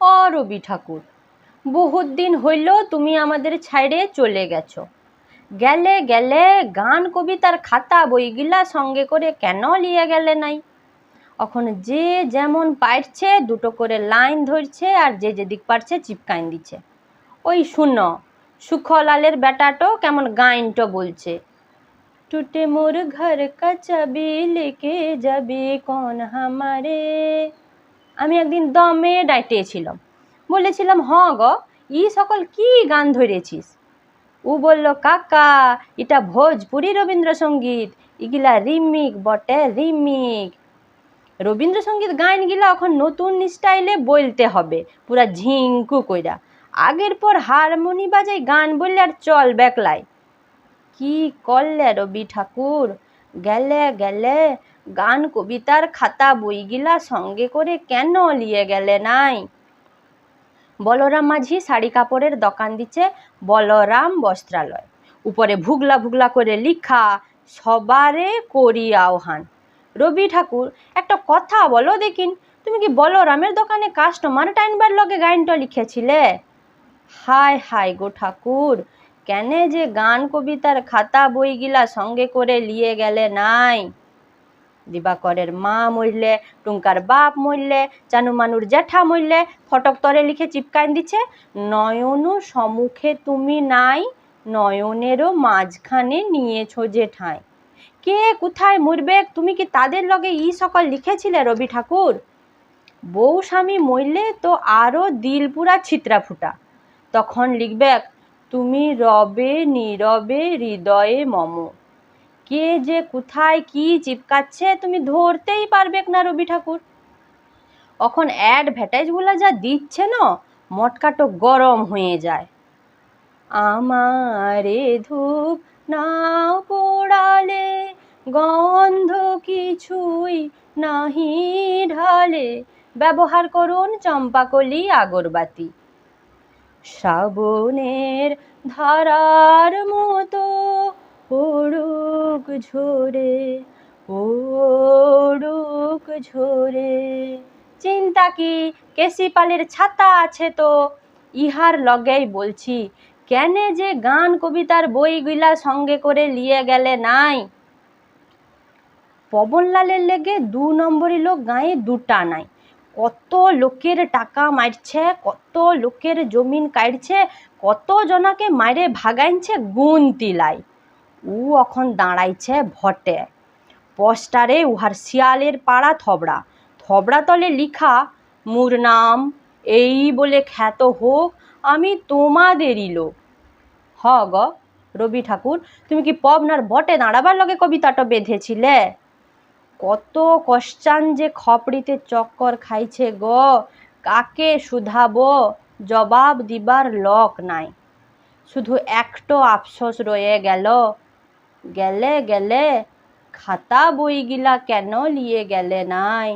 অ রবি ঠাকুর, বহুত দিন হইল তুমি আমাদের ছাইড়ে চলে গেছো। গেলে গেলে গান কবিতার খাতা বইগুলা সঙ্গে করে কেন লিয়ে গেলে নাই? এখন যে যেমন পারছে দুটো করে লাইন ধরছে আর যে যেদিক পারছে চিপকাইন দিচ্ছে। ওই শুনো, সুখলালের বেটাটো কেমন গাইনটো বলছে, টুটে মোর ঘর কা চাবি লেকে যাবে কোন হামারে। আমি একদিন দমে ডাইটেছিলাম, বলেছিলাম হ গো, ই সকল কি গান ধরেছিস? ও বলল, কাকা এটা ভোজপুরি রবীন্দ্রসঙ্গীত, ইগিলা রিমিক বটে, রিমিক। রবীন্দ্রসঙ্গীত গানগুলা এখন নতুন স্টাইলে বলতে হবে, পুরা ঝিঙ্কু কইরা। আগের পর হারমোনি বাজাই গান বললে আর চল বেকলাই। কি করলে রবি ঠাকুর, গেলে গেলে গান কবিতার খাতা বইগুলা সঙ্গে করে কেন লিয়ে গেলে নাই? বলরাম মাঝি শাড়ি কাপড়ের দোকান দিচ্ছে বলরাম বস্ত্রালয়, উপরে ভুগলা ভুগলা করে লিখা, সবারে করি আহ্বান। রবি ঠাকুর, একটা কথা বলো দেখিন, তুমি কি বলরামের দোকানে কাস্টমার টাইনবার লগে গাইনটা লিখেছিলে? হায় হায় গো ঠাকুর, কেনে যে গান কবিতার খাতা বইগুলা সঙ্গে করে লিয়ে গেলে নাই? দিবাকরের মা মরলে, টুঙ্কার বাপ মরলে, চানুমানুর জ্যাঠা মরলে, ফটক তরে লিখে চিপকাইন দিচ্ছে, নয়নও সম্মুখে তুমি নাই, নয়নেরও মাঝখানে নিয়েছো যে ঠাঁই। কে কোথায় মরবে তুমি কি তাদের লগে ই সকল লিখেছিলে রবি ঠাকুর? বউ স্বামী মরলে তো আরও দিল পুরা ছিত্রা ফুটা, তখন লিখবে, তুমি রবে নীরবে হৃদয়ে মম। কে যে কোথায় কি চিপকাচ্ছে তুমি ধরতেই পারবে না রবি ঠাকুর। এখন অ্যাডভার্টাইজগুলা যা দিচ্ছে না, মটকাটো গরম হয়ে যায়। আমারে ধূপ নাও পোড়ালে, গন্ধ কিছুই নাহি ঢালে, ব্যবহার করুন চম্পাকলি আগরবাতি। শ্রাবণের ধারার মতো পড়ুক ঝরে, পড়ুক ঝরে। চিন্তা কি, কেসিপালের ছাতা আছে তো, ইহার লগেই বলছি, কেনে যে গান কবিতার বইগুলা সঙ্গে করে লিয়ে গেলে নাই? পবনলালের লেগে 2 নম্বরই লোক গাঁয়ে দুটা নাই। কত লোকের টাকা মারছে, কত লোকের জমিন কাটছে, কত জনাকে মারে ভাগাইছে গুনতি লাই। ও এখন দাঁড়াইছে ভটে, পোস্টারে উহার শিয়ালের পাড়া থবড়া, থবড়া তলে লিখা, মোর নাম এই বলে খ্যাত হোক, আমি তোমাদেরই লোক। হ গ রবি ঠাকুর, তুমি কি পবনার বটে দাঁড়াবার লগে কবিতাটা বেঁধেছিলে? কত কষ্টান যে খপড়িতে চক্কর খাইছে গো, কাকে শুধাবো, জবাব দিবার লোক নাই। শুধু একটো আফসোস রয়ে গেল, গেলে গেলে খাতা বইগুলা কেন লিয়ে গেলে নাই?